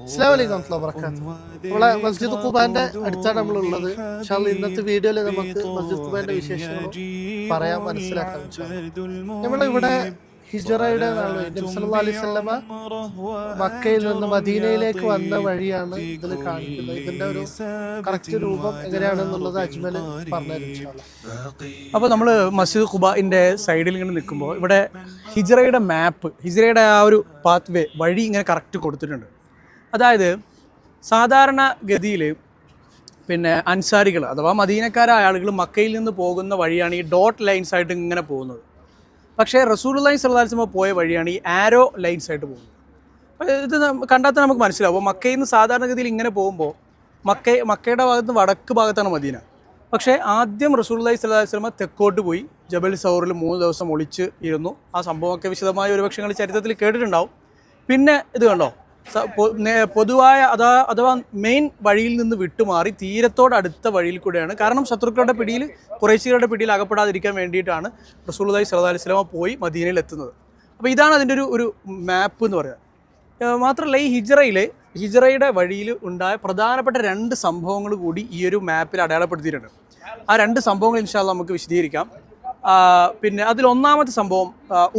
അസ്സലാമു അലൈക്കും വറഹ്മത്തുള്ളാഹി വബറകാതുഹു. നമ്മളെ മസ്ജിദ് ഖുബാന്റെ അടുത്താണ് നമ്മളുള്ളത്. ഇൻഷാ അല്ലാഹ് ഇന്നത്തെ വീഡിയോയിൽ നമുക്ക് മസ്ജിദ് ഖുബാന്റെ വിശേഷങ്ങളും പറയാൻ മനസ്സിലാക്കാം. നമ്മളിവിടെ ഹിജറയുടെ നാള് നബി സല്ലല്ലാഹു അലൈഹി വസല്ലമ മക്കയിൽ നിന്ന് മദീനയിലേക്ക് വന്ന വഴിയാണ് ഇതിൽ കാണിക്കുന്നത്. ഇതിന്റെ ഒരു കറക്റ്റ് രൂപം എങ്ങനെയാണെന്നുള്ളത് അജ്മൽ പറഞ്ഞുതരും ഇൻഷാ അല്ലാഹ്. അപ്പോൾ നമ്മൾ മസ്ജിദ് ഖുബാൻ്റെ സൈഡിൽ ഇങ്ങനെ നിൽക്കുമ്പോൾ ഇവിടെ ഹിജറയുടെ മാപ്പ്, ഹിജറയുടെ ആ ഒരു പാത്ത് വേ വഴി ഇങ്ങനെ കറക്റ്റ് കൊടുത്തിട്ടുണ്ട്. അതായത് സാധാരണ ഗതിയിൽ പിന്നെ അൻസാരികൾ അഥവാ മദീനക്കാരായ ആളുകൾ മക്കയിൽ നിന്ന് പോകുന്ന വഴിയാണ് ഈ ഡോട്ട് ലൈൻസ് ആയിട്ട് ഇങ്ങനെ പോകുന്നത്. പക്ഷേ റസൂലുള്ളാഹി സ്വല്ലല്ലാഹു അലൈഹി വസല്ലം പോയ വഴിയാണ് ഈ ആരോ ലൈൻസ് ആയിട്ട് പോകുന്നത്. ഇത് കണ്ടാൽ നമുക്ക് മനസ്സിലാവും. അപ്പോൾ മക്കയിൽ നിന്ന് സാധാരണഗതിയിൽ ഇങ്ങനെ പോകുമ്പോൾ മക്കയുടെ ഭാഗത്ത് വടക്ക് ഭാഗത്താണ് മദീന. പക്ഷേ ആദ്യം റസൂലുള്ളാഹി സ്വല്ലല്ലാഹു അലൈഹി വസല്ലം തെക്കോട്ട് പോയി ജബൽ സൗറിൽ 3 ദിവസം ഒളിച്ച് ഇരുന്നു. ആ സംഭവമൊക്കെ വിശദമായ ഒരുപക്ഷെ നിങ്ങൾ ചരിത്രത്തിൽ കേട്ടിട്ടുണ്ടാവും. പിന്നെ ഇത് കണ്ടോ, പൊതുവായ അഥവാ മെയിൻ വഴിയിൽ നിന്ന് വിട്ടുമാറി തീരത്തോടടുത്ത വഴിയിൽ കൂടെയാണ്. കാരണം ശത്രുക്കളുടെ പിടിയിൽ, ഖുറൈശികളുടെ പിടിയിൽ അകപ്പെടാതിരിക്കാൻ വേണ്ടിയിട്ടാണ് റസൂലുള്ളാഹി സ്വല്ലല്ലാഹു അലൈഹി വസല്ലം പോയി മദീനയിൽ എത്തുന്നത്. അപ്പോൾ ഇതാണ് അതിൻ്റെ ഒരു മാപ്പ് എന്ന് പറയുന്നത്. മാത്രമല്ല ഈ ഹിജറയുടെ വഴിയിൽ ഉണ്ടായ പ്രധാനപ്പെട്ട 2 സംഭവങ്ങൾ കൂടി ഈ ഒരു മാപ്പിൽ അടയാളപ്പെടുത്തിയിട്ടുണ്ട്. ആ 2 സംഭവങ്ങൾ ഇൻഷാ അല്ലാഹ് നമുക്ക് വിശദീകരിക്കാം. പിന്നെ അതിൽ ഒന്നാമത്തെ സംഭവം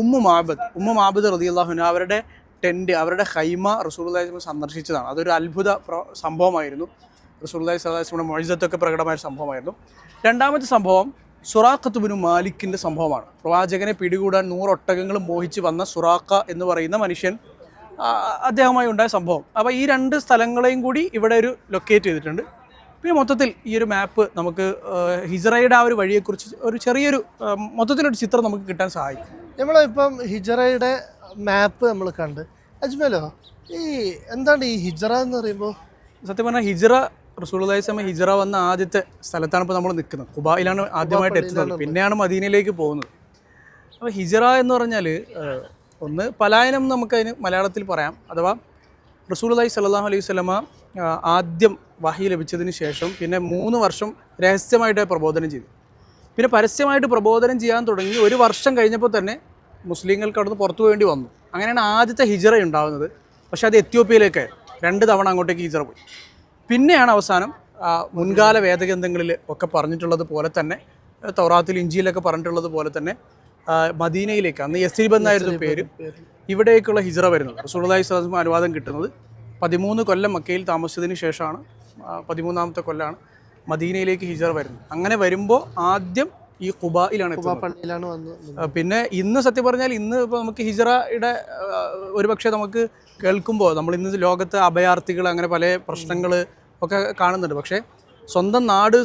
ഉമ്മു മാബദ് റളിയല്ലാഹു അൻഹ അവരുടെ ടെൻറ്റ്, അവരുടെ ഖൈമ റസൂലുള്ളാഹി സ്വല്ലല്ലാഹു അലൈഹി വസല്ലം സന്ദർശിച്ചതാണ്. അതൊരു അത്ഭുത സംഭവമായിരുന്നു. റസൂലുള്ളാഹി സ്വല്ലല്ലാഹു അലൈഹി വസല്ലം മുഅ്ജിസത്തൊക്കെ പ്രകടമായ സംഭവമായിരുന്നു. രണ്ടാമത്തെ സംഭവം സുറാഖത്ത് ബിനു മാലിക്കിൻ്റെ സംഭവമാണ്. പ്രവാചകനെ പിടികൂടാൻ 100 ഒട്ടകങ്ങൾ മോഹിച്ച് വന്ന സുറാഖ എന്ന് പറയുന്ന മനുഷ്യൻ, അദ്ദേഹമായി ഉണ്ടായ സംഭവം. അപ്പോൾ ഈ 2 സ്ഥലങ്ങളെയും കൂടി ഇവിടെ ഒരു ലൊക്കേറ്റ് ചെയ്തിട്ടുണ്ട്. പിന്നെ മൊത്തത്തിൽ ഈ ഒരു മാപ്പ് നമുക്ക് ഹിജറയുടെ ആ ഒരു വഴിയെക്കുറിച്ച് ഒരു ചെറിയൊരു മൊത്തത്തിലൊരു ചിത്രം നമുക്ക് കിട്ടാൻ സഹായിക്കും. നമ്മളിപ്പം ഹിജറയുടെ മാപ്പ് നമ്മൾ കണ്ട്. അജ്മലോ, ഈ എന്താണ് ഈ ഹിജറ എന്ന് പറയുമ്പോൾ? സത്യം പറഞ്ഞാൽ ഹിജറ റസൂലുള്ളാഹി സ്വല്ലല്ലാഹു അലൈഹി വസല്ലം ഹിജറ വന്ന ആദ്യത്തെ സ്ഥലത്താണ് ഇപ്പോൾ നമ്മൾ നിൽക്കുന്നത്. ഖുബായിലാണ് ആദ്യമായിട്ട് എത്തുന്നത്, പിന്നെയാണ് മദീനയിലേക്ക് പോകുന്നത്. അപ്പോൾ ഹിജറ എന്ന് പറഞ്ഞാൽ ഒന്ന് പലായനം നമുക്കതിന് മലയാളത്തിൽ പറയാം. അഥവാ റസൂലുള്ളാഹി സ്വല്ലല്ലാഹു അലൈഹി വസല്ലമ ആദ്യം വഹി ലഭിച്ചതിന് ശേഷം പിന്നെ 3 വർഷം രഹസ്യമായിട്ട് പ്രബോധനം ചെയ്തു. പിന്നെ പരസ്യമായിട്ട് പ്രബോധനം ചെയ്യാൻ തുടങ്ങി 1 വർഷം കഴിഞ്ഞപ്പോൾ തന്നെ മുസ്ലിങ്ങൾക്ക് അവിടുന്ന് പുറത്തു പോകേണ്ടി വന്നു. അങ്ങനെയാണ് ആദ്യത്തെ ഹിജറ ഉണ്ടാകുന്നത്. പക്ഷേ അത് എത്യോപ്യയിലേക്ക് 2 തവണ അങ്ങോട്ടേക്ക് ഹിജറ പോയി. പിന്നെയാണ് അവസാനം മുൻകാല വേദഗ്രന്ഥങ്ങളിൽ ഒക്കെ പറഞ്ഞിട്ടുള്ളത് പോലെ തന്നെ, തൗറാത്തിൽ ഇഞ്ചിയിലൊക്കെ പറഞ്ഞിട്ടുള്ളത് പോലെ തന്നെ മദീനയിലേക്ക്, അന്ന് യസ്രിബ് എന്നായിരുന്നു പേര്, ഇവിടേക്കുള്ള ഹിജറ വരുന്നത്. റസൂലുള്ളാഹി സ്വല്ലല്ലാഹു അലൈഹി വസല്ലം അനുവാദം കിട്ടുന്നത് 13 കൊല്ലം മക്കയിൽ താമസിച്ചതിന് ശേഷമാണ്. 13ാമത്തെ കൊല്ലമാണ് മദീനയിലേക്ക് ഹിജറ വരുന്നത്. അങ്ങനെ വരുമ്പോൾ ആദ്യം ഈ ഖുബായിലാണ് എത്തുന്നത്. പിന്നെ ഇന്ന് സത്യം പറഞ്ഞാൽ ഇന്ന് ഇപ്പോൾ നമുക്ക് ഹിജറയുടെ ഒരുപക്ഷെ നമുക്ക് കേൾക്കുമ്പോൾ നമ്മൾ ഇന്ന് ലോകത്ത് അഭയാർത്ഥികൾ അങ്ങനെ പല പ്രശ്നങ്ങൾ ഒക്കെ കാണുന്നുണ്ട്. പക്ഷേ സ്വന്തം നാട്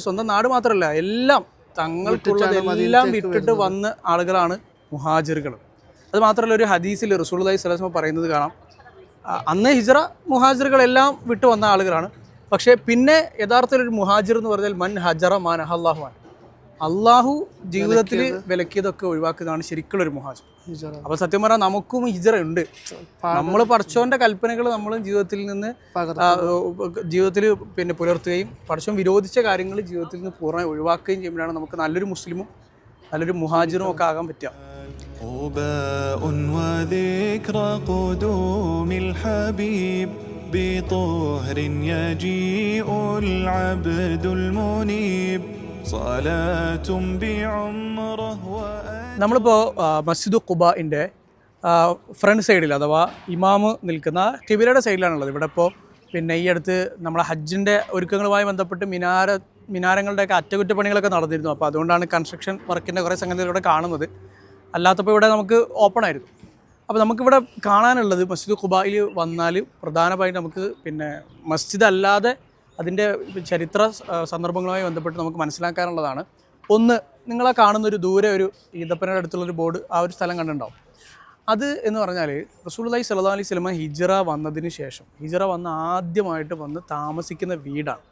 മാത്രമല്ല, എല്ലാം തങ്ങൾക്കുള്ളതെല്ലാം വിട്ടിട്ട് വന്ന ആളുകളാണ് മുഹാജിറുകൾ. അത് മാത്രമല്ല, ഒരു ഹദീസിൽ റസൂലുള്ളാഹി സ്വല്ലല്ലാഹു അലൈഹി വസല്ലം പറയുന്നത് കാണാം, അന്ന് ഹിജറ മുഹാജിറുകളെല്ലാം വിട്ടു വന്ന ആളുകളാണ്. പക്ഷേ പിന്നെ യഥാർത്ഥത്തിൽ ഒരു മുഹാജിർ എന്ന് പറഞ്ഞാൽ മൻ ഹജറ മാ നഹല്ലാഹു അൻഹു, അള്ളാഹു ജീവിതത്തിൽ വിലക്കിയതൊക്കെ ഒഴിവാക്കുന്നതാണ് ശരിക്കുള്ള ഒരു മുഹാജിർ. അപ്പോൾ സത്യം പറഞ്ഞാൽ നമുക്കും ഹിജറ ഉണ്ട്. നമ്മൾ പടച്ചോൻ്റെ കൽപ്പനകൾ നമ്മൾ ജീവിതത്തിൽ പിന്നെ പുലർത്തുകയും പടച്ചോൻ വിരോധിച്ച കാര്യങ്ങൾ ജീവിതത്തിൽ നിന്ന് പൂർണ്ണമായി ഒഴിവാക്കുകയും ചെയ്യുമ്പോഴാണ് നമുക്ക് നല്ലൊരു മുസ്ലിമും നല്ലൊരു മുഹാജിറും ഒക്കെ ആകാൻ പറ്റുക. بطهر يجيء العبد المنيب صلاة بعمره. നമ്മളിപ്പോൾ മസ്ജിദ് ഖുബാൻ്റെ ഫ്രണ്ട് സൈഡിൽ അഥവാ ഇമാമ് നിൽക്കുന്ന ഖിബിലയുടെ സൈഡിലാണുള്ളത്. ഇവിടെ ഇപ്പോൾ പിന്നെ ഈ അടുത്ത് നമ്മളെ ഹജ്ജിൻ്റെ ഒരുക്കങ്ങളുമായി ബന്ധപ്പെട്ട് മിനാരങ്ങളുടെയൊക്കെ അറ്റകുറ്റപ്പണികളൊക്കെ നടന്നിരുന്നു. അപ്പോൾ അതുകൊണ്ടാണ് കൺസ്ട്രക്ഷൻ വർക്കിൻ്റെ കുറേ സംഗതികളിവിടെ കാണുന്നത്. അല്ലാത്തപ്പോൾ ഇവിടെ നമുക്ക് ഓപ്പൺ ആയിരുന്നു. അപ്പോൾ നമുക്കിവിടെ കാണാനുള്ളത് മസ്ജിദ് ഖുബായിൽ വന്നാൽ പ്രധാനമായിട്ട് നമുക്ക് പിന്നെ മസ്ജിദ് അല്ലാതെ അതിൻ്റെ ചരിത്ര സന്ദർഭങ്ങളുമായി ബന്ധപ്പെട്ട് നമുക്ക് മനസ്സിലാക്കാനുള്ളതാണ്. ഒന്ന്, നിങ്ങളാ കാണുന്നൊരു ദൂരെ ഒരു ഈന്തപ്പനയുടെ അടുത്തുള്ളൊരു ബോർഡ്, ആ ഒരു സ്ഥലം കണ്ടിട്ടുണ്ടാവും. അത് എന്ന് പറഞ്ഞാൽ റസൂലുള്ളാഹി സ്വല്ലല്ലാഹു അലൈഹി വസല്ലം ഹിജറ വന്നതിന് ശേഷം ഹിജറ വന്ന് ആദ്യമായിട്ട് വന്ന് താമസിക്കുന്ന വീടാണ്.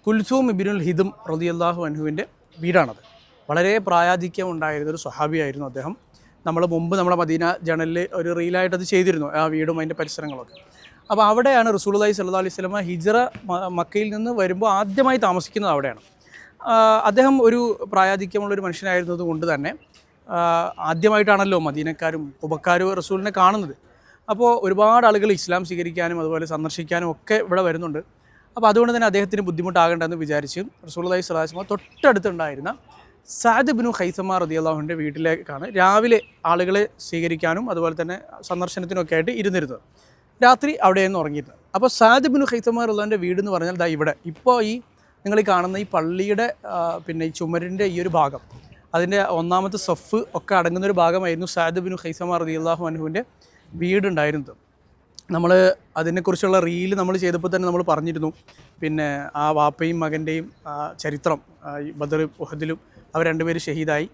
കുൽസൂം ഇബ്നുൽ ഹിദം റളിയല്ലാഹു അൻഹുവിൻ്റെ വീടാണത്. വളരെ പ്രായാധിക്യം ഉണ്ടായിരുന്ന ഒരു സ്വഹാബിയായിരുന്നു അദ്ദേഹം. നമ്മൾ മുമ്പ് നമ്മളെ മദീന ജേണലിൽ ഒരു റീലായിട്ട് അത് ചെയ്തിരുന്നു, ആ വീടും അതിൻ്റെ പരിസരങ്ങളൊക്കെ. അപ്പോൾ അവിടെയാണ് റസൂലുള്ളാഹി സ്വല്ലല്ലാഹു അലൈഹി വസല്ലം ഹിജറ മക്കയിൽ നിന്ന് വരുമ്പോൾ ആദ്യമായി താമസിക്കുന്നത് അവിടെയാണ്. അദ്ദേഹം ഒരു പ്രായാധിക്യമുള്ളൊരു മനുഷ്യനായിരുന്നത് കൊണ്ട് തന്നെ ആദ്യമായിട്ടാണല്ലോ മദീനക്കാരും കുബക്കാരും റസൂലിനെ കാണുന്നത്. അപ്പോൾ ഒരുപാട് ആളുകൾ ഇസ്ലാം സ്വീകരിക്കാനും അതുപോലെ സന്ദർശിക്കാനും ഒക്കെ ഇവിടെ വരുന്നുണ്ട്. അപ്പോൾ അതുകൊണ്ട് തന്നെ അദ്ദേഹത്തിന് ബുദ്ധിമുട്ടാകണ്ടെന്ന് വിചാരിച്ച് റസൂലുള്ളാഹി സ്വല്ലല്ലാഹു അലൈഹി വസല്ലം തൊട്ടടുത്തുണ്ടായിരുന്ന സഅദ് ഇബ്നു ഖൈസമ റളിയല്ലാഹുവിൻ്റെ വീട്ടിലേക്കാണ് രാവിലെ ആളുകളെ സ്വീകരിക്കാനും അതുപോലെ തന്നെ സന്ദർശനത്തിനൊക്കെ ആയിട്ട് ഇരുന്നിരുന്നത്. രാത്രി അവിടെയൊന്നും ഉറങ്ങിയിരുന്നത്. അപ്പോൾ സഅദ് ഇബ്നു ഖൈസമ റളിയല്ലാഹുവിൻ്റെ വീട് എന്ന് പറഞ്ഞാൽ ദാ ഇവിടെ ഇപ്പോൾ ഈ നിങ്ങൾ ഈ കാണുന്ന ഈ പള്ളിയുടെ പിന്നെ ഈ ചുമരിൻ്റെ ഈ ഒരു ഭാഗം, അതിൻ്റെ ഒന്നാമത്തെ സഫ് ഒക്കെ അടങ്ങുന്നൊരു ഭാഗമായിരുന്നു സഅദ് ഇബ്നു ഖൈസമ റളിയല്ലാഹു അൻഹുവിൻ്റെ വീടുണ്ടായിരുന്നത്. നമ്മൾ അതിനെക്കുറിച്ചുള്ള റീല് നമ്മൾ ചെയ്തപ്പോൾ തന്നെ നമ്മൾ പറഞ്ഞിരുന്നു. പിന്നെ ആ വാപ്പയും മകൻ്റെയും ചരിത്രം, ബദർ ഉഹദിലും അവർ രണ്ടുപേരും ഷഹീദായി.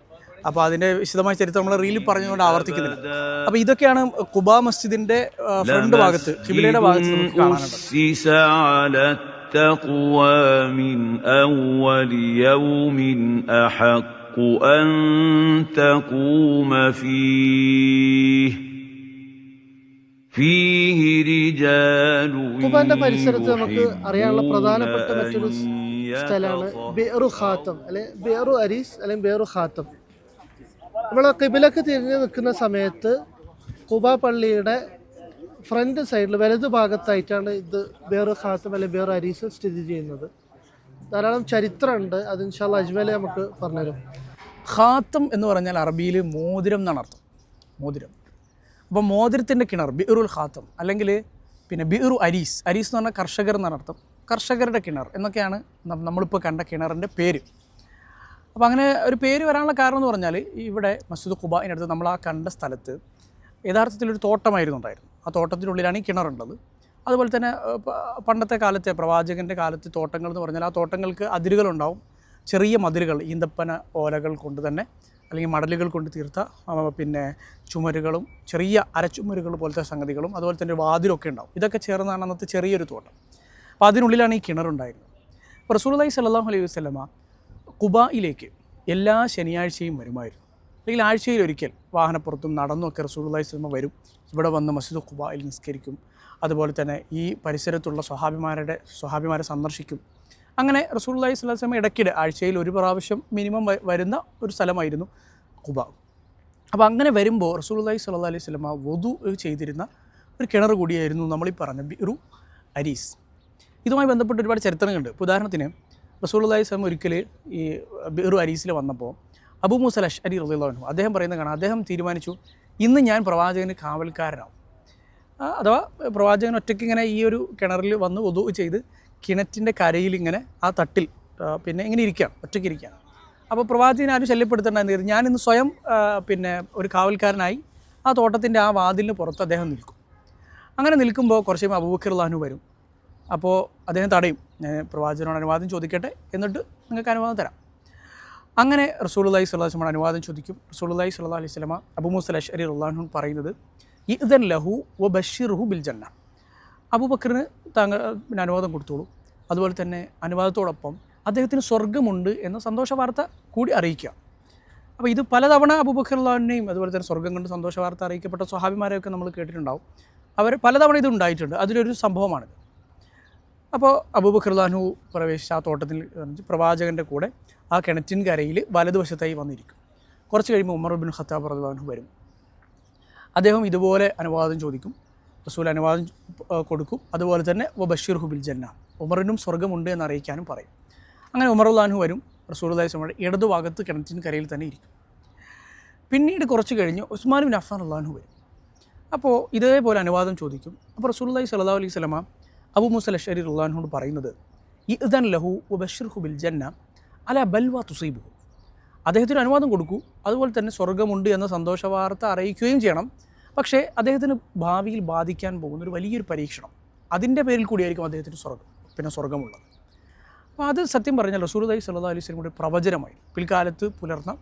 അപ്പോൾ അതിൻ്റെ വിശദമായ ചരിത്രം നമ്മൾ റീലിൽ പറഞ്ഞുകൊണ്ട് ആവർത്തിക്കുന്നില്ല. അപ്പോൾ ഇതൊക്കെയാണ് ഖുബാ മസ്ജിദിൻ്റെ ഫ്രണ്ട് ഭാഗത്ത്, ഖിബിലയുടെ ഭാഗത്ത് നമുക്ക് കാണാനുള്ളത്. ഖുബാന്റെ പരിസരത്ത് നമുക്ക് അറിയാനുള്ള പ്രധാനപ്പെട്ട മറ്റൊരു സ്ഥലമാണ് ബിഅ്റു ഖാത്തം, അല്ലെ ബിഅ്റു അരീസ്, അല്ലെങ്കിൽ ബിഅ്റു ഖാത്തം. നമ്മൾ ഖിബിലക്ക് തിരിഞ്ഞ് നിൽക്കുന്ന സമയത്ത് ഖുബാ പള്ളിയുടെ ഫ്രണ്ട് സൈഡിൽ വലതു ഭാഗത്തായിട്ടാണ് ഇത് ബിഅ്റു ഖാത്തം അല്ലെങ്കിൽ ബിഅ്റു അരീസ് സ്ഥിതി ചെയ്യുന്നത്. ധാരാളം ചരിത്രമുണ്ട്, അത് ഇൻഷാ അല്ലാഹ് അജ്മൽ നമുക്ക് പറഞ്ഞുതരും. ഖാത്തം എന്ന് പറഞ്ഞാൽ അറബിയിൽ മോതിരം എന്നാണ് അർത്ഥം, മോതിരം. അപ്പോൾ മോതിരത്തിൻ്റെ കിണർ ബിഅ്റുൽ ഖാത്തം, അല്ലെങ്കിൽ പിന്നെ ബിഅ്റു അരീസ്, അരീസ് എന്ന് പറഞ്ഞാൽ കർഷകർ എന്നാണ് അർത്ഥം, കർഷകരുടെ കിണർ എന്നൊക്കെയാണ് നമ്മളിപ്പോൾ കണ്ട കിണറിൻ്റെ പേര്. അപ്പോൾ അങ്ങനെ ഒരു പേര് വരാനുള്ള കാരണം എന്ന് പറഞ്ഞാൽ ഇവിടെ മസ്ജിദ് ഖുബായിനടുത്ത് നമ്മൾ ആ കണ്ട സ്ഥലത്ത് യഥാർത്ഥത്തിലൊരു തോട്ടമായിരുന്നു ഉണ്ടായിരുന്നു. ആ തോട്ടത്തിനുള്ളിലാണ് ഈ കിണറുള്ളത്. അതുപോലെ തന്നെ പണ്ടത്തെ കാലത്തെ പ്രവാചകൻ്റെ കാലത്ത് തോട്ടങ്ങൾ എന്ന് പറഞ്ഞാൽ ആ തോട്ടങ്ങൾക്ക് അതിരുകളുണ്ടാവും, ചെറിയ മതിലുകൾ, ഈന്തപ്പന ഓലകൾ കൊണ്ട് തന്നെ അല്ലെങ്കിൽ മടലുകൾ കൊണ്ട് തീർത്ത പിന്നെ ചുമരുകളും ചെറിയ അരച്ചുമരുകൾ പോലത്തെ സംഗതികളും അതുപോലെ തന്നെ വാതിലൊക്കെ ഉണ്ടാവും. ഇതൊക്കെ ചേർന്നാണ് അന്നത്തെ ചെറിയൊരു തോട്ടം. അപ്പോൾ അതിനുള്ളിലാണ് ഈ കിണറുണ്ടായിരുന്നത്. അപ്പോൾ റസൂലുള്ളാഹി സ്വല്ലല്ലാഹു അലൈഹി വസല്ലമ ഖുബായിലേക്ക് എല്ലാ ശനിയാഴ്ചയും വരുമായിരുന്നു, അല്ലെങ്കിൽ ആഴ്ചയിൽ ഒരിക്കൽ വാഹനപ്പുറത്തും നടന്നുമൊക്കെ റസൂലുള്ളാഹി സ്വല്ലല്ലാഹു അലൈഹി വസല്ലമ വരും. ഇവിടെ വന്ന് മസ്ജിദ് ഖുബായിൽ നിസ്കരിക്കും. അതുപോലെ തന്നെ ഈ പരിസരത്തുള്ള സ്വഹാബിമാരെ സന്ദർശിക്കും. അങ്ങനെ റസൂലുള്ളാഹി സ്വല്ലല്ലാഹു അലൈഹി വസല്ലം ഇടയ്ക്കിടെ ആഴ്ചയിൽ ഒരു പ്രാവശ്യം മിനിമം വരുന്ന ഒരു സ്ഥലമായിരുന്നു ഖുബ. അപ്പോൾ അങ്ങനെ വരുമ്പോൾ റസൂലുള്ളാഹി സ്വല്ലല്ലാഹു അലൈഹി വസല്ലം വുദു ചെയ്തിരുന്ന ഒരു കിണർ കൂടിയായിരുന്നു നമ്മളീ പറഞ്ഞ ബിഅ്റു അരീസ്. ഇതുമായി ബന്ധപ്പെട്ട് ഒരുപാട് ചരിത്രങ്ങളുണ്ട്. ഇപ്പോൾ ഉദാഹരണത്തിന് റസൂലുള്ളാഹി സ്വല്ലല്ലാഹു അലൈഹി വസല്ലം ഒരിക്കൽ ഈ ബിഅ്റു അരീസിൽ വന്നപ്പോൾ അബൂ മൂസ അശ്അരി റളിയല്ലാഹു അൻഹു അദ്ദേഹം പറയുന്നത് കാണാം, അദ്ദേഹം തീരുമാനിച്ചു ഇന്ന് ഞാൻ പ്രവാചകന് കാവൽക്കാരനാവും. അഥവാ പ്രവാചകൻ ഒറ്റയ്ക്ക് ഇങ്ങനെ ഈ ഒരു കിണറിൽ വന്ന് വുദു ചെയ്ത് കിണറ്റിൻ്റെ കരയിൽ ഇങ്ങനെ ആ തട്ടിൽ പിന്നെ ഇങ്ങനെ ഇരിക്കുകയാണ്, ഒറ്റയ്ക്ക് ഇരിക്കുകയാണ്. അപ്പോൾ പ്രവാചകൻ ആരും ശല്യപ്പെടുത്തേണ്ടെന്ന് കരുതി ഞാനിന്ന് സ്വയം പിന്നെ ഒരു കാവൽക്കാരനായി ആ തോട്ടത്തിൻ്റെ ആ വാതിലിന് പുറത്ത് അദ്ദേഹം നിൽക്കും. അങ്ങനെ നിൽക്കുമ്പോൾ കുറച്ച് കഴിയുമ്പോൾ അബൂബക്കർ റളിയല്ലാഹു അൻഹു വരും. അപ്പോൾ അദ്ദേഹം തടയും, ഞാൻ പ്രവാചകനോട് അനുവാദം ചോദിക്കട്ടെ, എന്നിട്ട് നിങ്ങൾക്ക് അനുവാദം തരാം. അങ്ങനെ റസൂലുള്ളാഹി സ്വല്ലല്ലാഹു അലൈഹി വസല്ലം അനുവാദം ചോദിക്കും. റസൂലുള്ളാഹി സ്വല്ലല്ലാഹു അലൈഹി വസല്ലം അബൂ മൂസ അശ്അരി റളിയല്ലാഹു അൻഹു പറയുന്നത് ഇദ്ൻ ലഹു വബശ്ശിർഹു ബിൽ ജന്ന, അബൂബക്കറിന് താങ്കൾ പിന്നെ അനുവാദം കൊടുത്തോളൂ, അതുപോലെ തന്നെ അനുവാദത്തോടൊപ്പം അദ്ദേഹത്തിന് സ്വർഗ്ഗമുണ്ട് എന്ന സന്തോഷ വാർത്ത കൂടി അറിയിക്കുക. അപ്പോൾ ഇത് പലതവണ അബൂബക്കർ റളിയല്ലാഹു അൻഹുവിനെയും അതുപോലെ തന്നെ സ്വർഗ്ഗം കൊണ്ട് സന്തോഷ വാർത്ത അറിയിക്കപ്പെട്ട സ്വഹാബിമാരെയൊക്കെ നമ്മൾ കേട്ടിട്ടുണ്ടാവും. അവർ പലതവണ ഇത് ഉണ്ടായിട്ടുണ്ട്, അതിലൊരു സംഭവമാണിത്. അപ്പോൾ അബൂബക്കർ റളിയല്ലാഹു അൻഹു പ്രവേശിച്ച ആ തോട്ടത്തിൽ പ്രവാചകൻ്റെ കൂടെ ആ കിണറ്റിൻ കരയിൽ വലതുവശത്തായി വന്നിരിക്കും. കുറച്ച് കഴിയുമ്പോൾ ഉമർ ഇബ്നു ഖത്താബ് റളിയല്ലാഹു അൻഹു വരും. അദ്ദേഹം ഇതുപോലെ അനുവാദം ചോദിക്കും, റസൂൽ അനുവാദം കൊടുക്കും. അതുപോലെ തന്നെ വബശ്ശിർഹു ബിൽ ജന്ന, ഉമറിനും സ്വർഗ്ഗമുണ്ട് എന്ന് അറിയിക്കാനും പറയും. അങ്ങനെ ഉമർ റളിയല്ലാഹു അൻഹു വരും, റസൂലുള്ളാഹി സ്വല്ലല്ലാഹു അലൈഹി വസല്ലം ഇടതുഭാഗത്ത് കിണറ്റിൻ കരയിൽ തന്നെ ഇരിക്കും. പിന്നീട് കുറച്ച് കഴിഞ്ഞ് ഉസ്മാൻ ബിൻ അഫ്ഫാൻ റളിയല്ലാഹു അൻഹു വരും. അപ്പോൾ ഇതേപോലെ അനുവാദം ചോദിക്കും. അപ്പോൾ റസൂലുള്ളാഹി സ്വല്ലല്ലാഹു അലൈഹി വസല്ലം അബൂ മൂസ അശ്അരി റളിയല്ലാഹു അൻഹു പറയുന്നത് ഇദ്ൻ ലഹു വബശ്ശിർഹു ബിൽ ജന്ന അലാ ബൽവ തുസീബുഹു, അദ്ദേഹത്തിന് അനുവാദം കൊടുക്കൂ, അതുപോലെ തന്നെ സ്വർഗ്ഗമുണ്ട് എന്ന സന്തോഷ വാർത്ത അറിയിക്കുകയും ചെയ്യണം. പക്ഷേ അദ്ദേഹത്തിന് ഭാവിയിൽ ബാധിക്കാൻ പോകുന്ന ഒരു വലിയൊരു പരീക്ഷണം, അതിൻ്റെ പേരിൽ കൂടിയായിരിക്കും അദ്ദേഹത്തിന് സ്വർഗ്ഗമുള്ളത്. അപ്പോൾ അത് സത്യം പറഞ്ഞാൽ റസൂലുള്ളാഹി സ്വല്ലല്ലാഹു അലൈഹി വസല്ലമയുടെ പ്രവചനമായി പിൽക്കാലത്ത് പുലർന്ന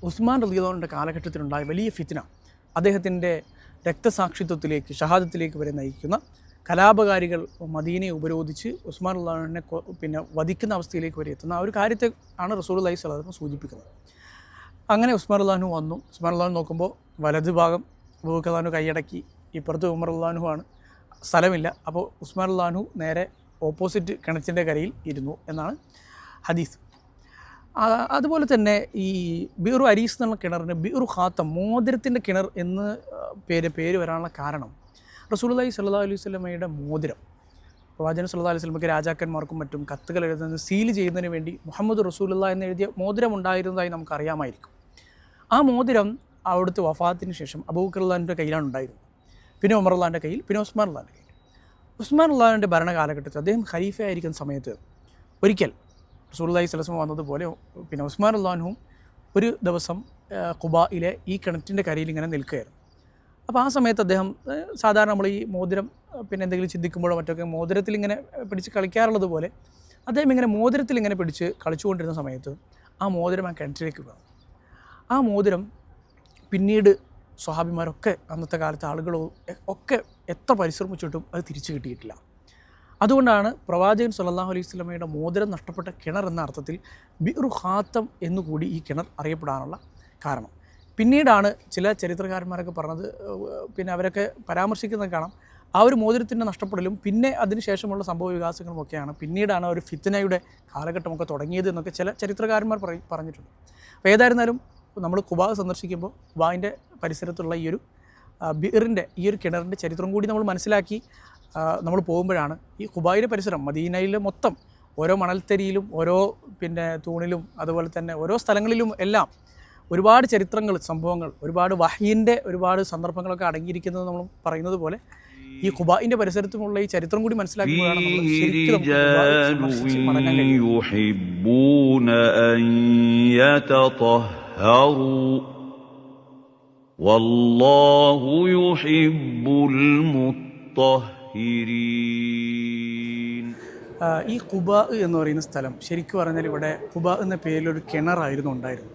ഉസ്മാൻ റളിയല്ലാഹു അൻഹുവിൻ്റെ കാലഘട്ടത്തിലുണ്ടായ വലിയ ഫിത്ന, അദ്ദേഹത്തിൻ്റെ രക്തസാക്ഷിത്വത്തിലേക്ക് ഷഹാദത്തിലേക്ക് വരെ നയിക്കുന്ന കലാപകാരികൾ മദീനയെ ഉപരോധിച്ച് ഉസ്മാൻ റളിയല്ലാഹു അൻഹുവിനെ പിന്നെ വധിക്കുന്ന അവസ്ഥയിലേക്ക് വരെ എത്തുന്ന ആ ഒരു കാര്യത്തെ ആണ് റസൂലുള്ളാഹി സ്വല്ലല്ലാഹു അലൈഹി വസല്ലം സൂചിപ്പിക്കുന്നത്. അങ്ങനെ ഉസ്മാൻ റളിയല്ലാഹു അൻഹു വന്നു. ഉസ്മാൻ റളിയല്ലാഹു അൻഹു നോക്കുമ്പോൾ വലത് ഭാഗം അബൂബക്കർ റളിയല്ലാഹു അൻഹു കൈയടക്കി, ഇപ്പുറത്ത് ഉമർ റളിയല്ലാഹു അൻഹു ആണ്, സ്ഥലമില്ല. അപ്പോൾ ഉസ്മാൻ റളിയല്ലാഹു അൻഹു നേരെ ഓപ്പോസിറ്റ് കിണറ്റിൻ്റെ കരയിൽ ഇരുന്നു എന്നാണ് ഹദീസ്. അതുപോലെ തന്നെ ഈ ബിറു അരീസ് എന്നുള്ള കിണറിന് ബിറു ഖാത്തം, മോതിരത്തിൻ്റെ കിണർ എന്ന് പേര് വരാനുള്ള കാരണം റസൂലുള്ളാഹി സ്വല്ലല്ലാഹു അലൈഹി വസല്ലമയുടെ മോതിരം, പ്രവാചകൻ സല്ലല്ലാഹു അലൈഹി വസല്ലമയ്ക്ക് രാജാക്കന്മാർക്കും മറ്റും കത്തുകൾ എഴുതുന്നത് സീൽ ചെയ്യുന്നതിന് വേണ്ടി മുഹമ്മദ് റസൂലുള്ളാഹി എന്ന് എഴുതിയ മോതിരം ഉണ്ടായിരുന്നതായി നമുക്കറിയാമായിരിക്കും. ആ മോതിരം അവിടുത്തെ വഫാത്തിന് ശേഷം അബൂബക്കർ റളിയല്ലാഹുവിൻ്റെ കയ്യിലാണ് ഉണ്ടായിരുന്നത്, പിന്നെ ഉമർ റളിയല്ലാഹുവിൻ്റെ കയ്യിൽ, പിന്നെ ഉസ്മാൻ റളിയല്ലാഹുവിൻ്റെ കയ്യിൽ. ഉസ്മാൻ റളിയല്ലാഹുവിൻ്റെ ഭരണകാലഘട്ടത്തിൽ അദ്ദേഹം ഖലീഫയായിരിക്കുന്ന സമയത്ത് ഒരിക്കൽ റസൂലുള്ളാഹി സ്വല്ലല്ലാഹു അലൈഹി വസല്ലം വന്നതുപോലെ പിന്നെ ഉസ്മാൻ റളിയല്ലാഹുവും ഒരു ദിവസം ഖുബായിലെ ഈ കിണറ്റിൻ്റെ കരയിൽ ഇങ്ങനെ നിൽക്കുകയായിരുന്നു. അപ്പോൾ ആ സമയത്ത് അദ്ദേഹം സാധാരണ നമ്മൾ ഈ മോതിരം പിന്നെ എന്തെങ്കിലും ചിന്തിക്കുമ്പോഴോ മറ്റൊക്കെ മോതിരത്തിൽ ഇങ്ങനെ പിടിച്ച് കളിക്കാറുള്ളത് പോലെ അദ്ദേഹം ഇങ്ങനെ മോതിരത്തിൽ ഇങ്ങനെ പിടിച്ച് കളിച്ചുകൊണ്ടിരുന്ന സമയത്ത് ആ മോതിരം ആ കിണറ്റിലേക്ക് വീണു. ആ മോതിരം പിന്നീട് സ്വഹാബിമാരൊക്കെ അന്നത്തെ കാലത്തെ ആളുകൾ ഒക്കെ എത്ര പരിശ്രമിച്ചിട്ടും അത് തിരിച്ചു കിട്ടിയിട്ടില്ല. അതുകൊണ്ടാണ് പ്രവാചകൻ സല്ലല്ലാഹു അലൈഹി വസല്ലമയുടെ മോതിരം നഷ്ടപ്പെട്ട കിണർ എന്ന അർത്ഥത്തിൽ ബിറു ഖാത്തം എന്നുകൂടി ഈ കിണർ അറിയപ്പെടാനുള്ള കാരണം. പിന്നീടാണ് ചില ചരിത്രകാരന്മാരൊക്കെ പറഞ്ഞത്, പിന്നെ അവരൊക്കെ പരാമർശിക്കുന്നത് കാണാം, ആ ഒരു മോതിരത്തിൻ്റെ നഷ്ടപ്പെടലും പിന്നെ അതിനുശേഷമുള്ള സംഭവ വികാസങ്ങളും ഒക്കെയാണ് പിന്നീടാണ് ഒരു ഫിത്നയുടെ കാലഘട്ടമൊക്കെ തുടങ്ങിയത് എന്നൊക്കെ ചില ചരിത്രകാരന്മാർ പറഞ്ഞിട്ടുണ്ട്. അപ്പോൾ ഏതായിരുന്നാലും നമ്മൾ ഖുബാ സന്ദർശിക്കുമ്പോൾ ഖുബായിൻ്റെ പരിസരത്തുള്ള ഈ ഒരു ബിറിൻ്റെ ഈ ഒരു കിണറിൻ്റെ ചരിത്രം കൂടി നമ്മൾ മനസ്സിലാക്കി നമ്മൾ പോകുമ്പോഴാണ് ഈ ഖുബായിലെ പരിസരം മദീനയിൽ മൊത്തം ഓരോ മണൽത്തരിയിലും ഓരോ പിന്നെ തൂണിലും അതുപോലെ തന്നെ ഓരോ സ്ഥലങ്ങളിലും എല്ലാം ഒരുപാട് ചരിത്രങ്ങൾ, സംഭവങ്ങൾ, ഒരുപാട് വഹീൻ്റെ ഒരുപാട് സന്ദർഭങ്ങളൊക്കെ അടങ്ങിയിരിക്കുന്നത് നമ്മൾ പറയുന്നത് പോലെ ഈ ഖുബായിൻ്റെ പരിസരത്തുമുള്ള ഈ ചരിത്രം കൂടി മനസ്സിലാക്കുമ്പോഴാണ് നമ്മൾ ശരിക്കും മടങ്ങാൻ ഈ ഖുബാ എന്ന് പറയുന്ന സ്ഥലം ശരിക്കും പറഞ്ഞാൽ ഇവിടെ ഖുബാ എന്ന പേരിലൊരു കിണറായിരുന്നു ഉണ്ടായിരുന്നു.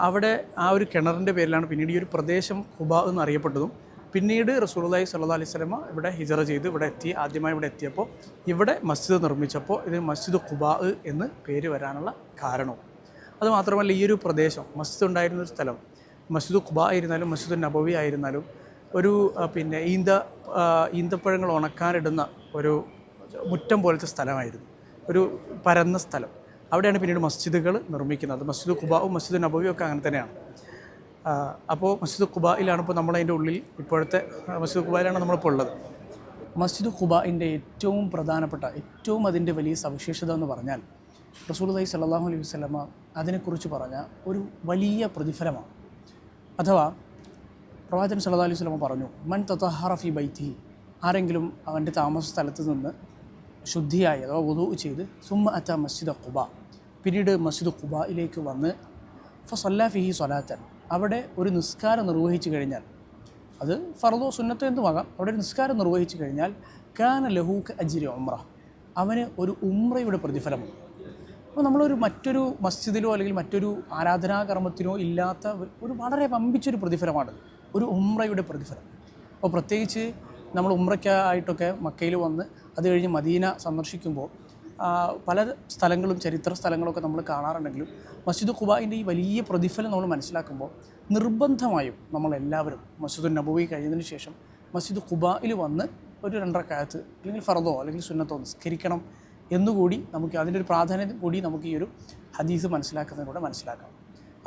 അവിടെ ആ ഒരു കിണറിൻ്റെ പേരിലാണ് പിന്നീട് ഈ ഒരു പ്രദേശം ഖുബാ എന്ന് അറിയപ്പെട്ടതും. പിന്നീട് റസൂലുള്ളാഹി സ്വല്ലല്ലാഹു അലൈഹി വസല്ലമ ഇവിടെ ഹിജറ ചെയ്ത് ആദ്യമായി ഇവിടെ എത്തിയപ്പോൾ ഇവിടെ മസ്ജിദ് നിർമ്മിച്ചപ്പോൾ ഇതിന് മസ്ജിദ് ഖുബാ എന്ന് പേര് വരാനുള്ള കാരണവും. അതുമാത്രമല്ല ഈ ഒരു പ്രദേശം മസ്ജിദ് ഉണ്ടായിരുന്നൊരു സ്ഥലം മസ്ജിദ് ഖുബാ ആയിരുന്നാലും മസ്ജിദ് നബവി ആയിരുന്നാലും ഒരു പിന്നെ ഈന്തപ്പഴങ്ങൾ ഉണക്കാനിടുന്ന ഒരു മുറ്റം പോലത്തെ സ്ഥലമായിരുന്നു, ഒരു പരന്ന സ്ഥലം. അവിടെയാണ് പിന്നീട് മസ്ജിദുകൾ നിർമ്മിക്കുന്നത്. മസ്ജിദ് ഖുബാവും മസ്ജിദ് നബവിയും ഒക്കെ അങ്ങനെ തന്നെയാണ്. അപ്പോൾ മസ്ജിദ് ഖുബായിലാണ് ഇപ്പോൾ നമ്മളതിൻ്റെ ഉള്ളിൽ, ഇപ്പോഴത്തെ മസ്ജിദ് ഖുബായിലാണ് നമ്മളിപ്പോൾ ഉള്ളത്. മസ്ജിദ് ഖുബായിൻ്റെ ഏറ്റവും പ്രധാനപ്പെട്ട ഏറ്റവും അതിൻ്റെ വലിയ സവിശേഷത എന്ന് പറഞ്ഞാൽ റസൂലുള്ളാഹി സ്വല്ലല്ലാഹു അലൈഹി വസല്ലമ അതിനെക്കുറിച്ച് പറഞ്ഞ ഒരു വലിയ പ്രതിഫലമാണ്. അഥവാ പ്രവാചകൻ സല്ലല്ലാഹു അലൈഹി വസല്ലമ പറഞ്ഞു, മൻ തതഹറ ഫി ബൈത്തിഹി, ആരെങ്കിലും അവൻ്റെ താമസ സ്ഥലത്ത് നിന്ന് ശുദ്ധിയായി അഥവാ വുദൂ ചെയ്ത് സുമ്മ അത മസ്ജിദ് ഖുബാ, പിന്നീട് മസ്ജിദ് ഖുബായിലേക്ക് വന്ന് ഫസല്ല ഫിഹി സ്വലാത്തൻ, അവിടെ ഒരു നിസ്കാരം നിർവഹിച്ചു കഴിഞ്ഞാൽ, അത് ഫർദോ സുന്നത്തോ എന്തുമാകാം, അവിടെ ഒരു നിസ്കാരം നിർവഹിച്ചു കഴിഞ്ഞാൽ കാന ലഹു അജ്രി ഉംറ, അവന് ഒരു ഉംറയുടെ പ്രതിഫലമുണ്ട്. അപ്പോൾ നമ്മളൊരു മറ്റൊരു മസ്ജിദിലോ അല്ലെങ്കിൽ മറ്റൊരു ആരാധനാകർമ്മത്തിനോ ഇല്ലാത്ത ഒരു വളരെ വമ്പിച്ചൊരു പ്രതിഫലമാണ് ഒരു ഉംറയുടെ പ്രതിഫലം. അപ്പോൾ പ്രത്യേകിച്ച് നമ്മൾ ഉംറയ്ക്കായിട്ടൊക്കെ മക്കയിൽ വന്ന് അത് കഴിഞ്ഞ് മദീന സന്ദർശിക്കുമ്പോൾ പല സ്ഥലങ്ങളും ചരിത്ര സ്ഥലങ്ങളൊക്കെ നമ്മൾ കാണാറുണ്ടെങ്കിലും മസ്ജിദ് ഖുബായിൻ്റെ ഈ വലിയ പ്രതിഫലം നമ്മൾ മനസ്സിലാക്കുമ്പോൾ നിർബന്ധമായും നമ്മളെല്ലാവരും മസ്ജിദ് നബവി കഴിഞ്ഞതിന് ശേഷം മസ്ജിദ് ഖുബായിൽ വന്ന് ഒരു 2 റക്അത്ത് അല്ലെങ്കിൽ ഫർദോ അല്ലെങ്കിൽ സുന്നത്തോ നിസ്കരിക്കണം എന്നുകൂടി നമുക്ക് അതിൻ്റെ ഒരു പ്രാധാന്യം കൂടി നമുക്ക് ഈ ഒരു ഹദീസ് മനസ്സിലാക്കുന്നതിലൂടെ മനസ്സിലാക്കാം.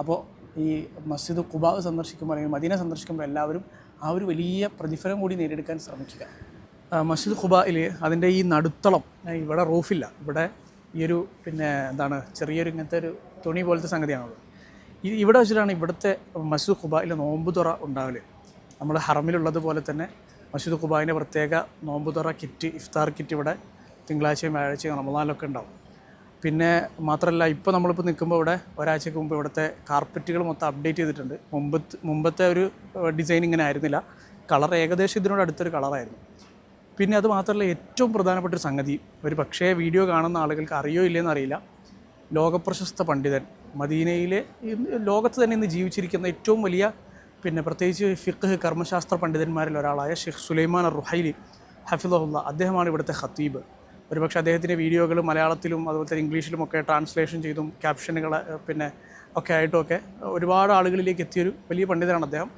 അപ്പോൾ ഈ മസ്ജിദ് ഖുബാ സന്ദർശിക്കുമ്പോൾ അല്ലെങ്കിൽ മദീന സന്ദർശിക്കുമ്പോൾ എല്ലാവരും ആ ഒരു വലിയ പ്രതിഫലം കൂടി നേടിയെടുക്കാൻ ശ്രമിക്കുക. മസ്ജിദ് ഖുബായിൽ അതിൻ്റെ ഈ നടുത്തളം, ഇവിടെ റൂഫില്ല, ഇവിടെ ഈ ഒരു പിന്നെ എന്താണ് ചെറിയൊരു ഇങ്ങനത്തെ ഒരു തുണി പോലത്തെ സംഗതിയാണുള്ളത്. ഇവിടെ വെച്ചിട്ടാണ് ഇവിടുത്തെ മസ്ജിദ് ഖുബായിൽ നോമ്പുതുറ ഉണ്ടാവല്. നമ്മൾ ഹറമിലുള്ളതുപോലെ തന്നെ മസ്ജിദ് ഖുബായിൻ്റെ പ്രത്യേക നോമ്പുതുറ കിറ്റ്, ഇഫ്താർ കിറ്റ് ഇവിടെ തിങ്കളാഴ്ചയും വ്യാഴാഴ്ചയും റമദാനിലൊക്കെ ഉണ്ടാവും. പിന്നെ മാത്രമല്ല ഇപ്പോൾ നമ്മളിപ്പോൾ നിൽക്കുമ്പോൾ ഇവിടെ ഒരാഴ്ചയ്ക്ക് മുമ്പ് ഇവിടുത്തെ കാർപ്പറ്റുകൾ മൊത്തം അപ്ഡേറ്റ് ചെയ്തിട്ടുണ്ട്. മുമ്പത്തെ ഒരു ഡിസൈൻ ഇങ്ങനെ ആയിരുന്നില്ല, കളർ ഏകദേശം ഇതിനോട് അടുത്തൊരു കളറായിരുന്നു. പിന്നെ അത് മാത്രമല്ല ഏറ്റവും പ്രധാനപ്പെട്ടൊരു സംഗതി, ഒരു പക്ഷേ വീഡിയോ കാണുന്ന ആളുകൾക്ക് അറിയോ ഇല്ലയെന്ന് അറിയില്ല, ലോകപ്രശസ്ത പണ്ഡിതൻ, മദീനയിലെ ലോകത്ത് തന്നെ ഇന്ന് ജീവിച്ചിരിക്കുന്ന ഏറ്റവും വലിയ പിന്നെ പ്രത്യേകിച്ച് ഫിഖ് കർമ്മശാസ്ത്ര പണ്ഡിതന്മാരിൽ ഒരാളായ ഷെയ്ഖ് സുലൈമാൻ അർ-റുഹൈലി ഹഫിളഹുല്ല, അദ്ദേഹമാണ് ഇവിടുത്തെ ഖത്തീബ്. ഒരുപക്ഷെ അദ്ദേഹത്തിൻ്റെ വീഡിയോകൾ മലയാളത്തിലും അതുപോലെ തന്നെ ഇംഗ്ലീഷിലുമൊക്കെ ട്രാൻസ്ലേഷൻ ചെയ്തും ക്യാപ്ഷനുകൾ പിന്നെ ഒക്കെ ആയിട്ടുമൊക്കെ ഒരുപാട് ആളുകളിലേക്ക് എത്തിയൊരു വലിയ പണ്ഡിതനാണ് അദ്ദേഹം.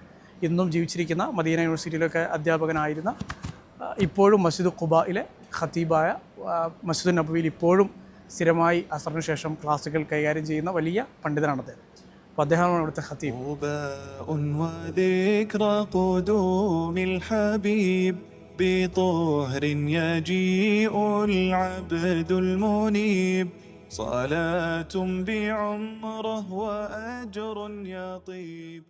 ഇന്നും ജീവിച്ചിരിക്കുന്ന മദീന യൂണിവേഴ്സിറ്റിയിലൊക്കെ അധ്യാപകനായിരുന്ന, ഇപ്പോഴും മസ്ജിദ് ഖുബായിലെ ഖത്തീബായ, മസ്ജിദ് നബവിയിൽ ഇപ്പോഴും സ്ഥിരമായി അസറിന് ശേഷം ക്ലാസ്സുകൾ കൈകാര്യം ചെയ്യുന്ന വലിയ പണ്ഡിതനാണ് അദ്ദേഹം. അപ്പോൾ അദ്ദേഹമാണ് ഇവിടുത്തെ ഖത്തീബ്. وذكرى قدوم الحبيب بطهر يجيء العبد المنيب صلاة بعمره وأجر يطيب.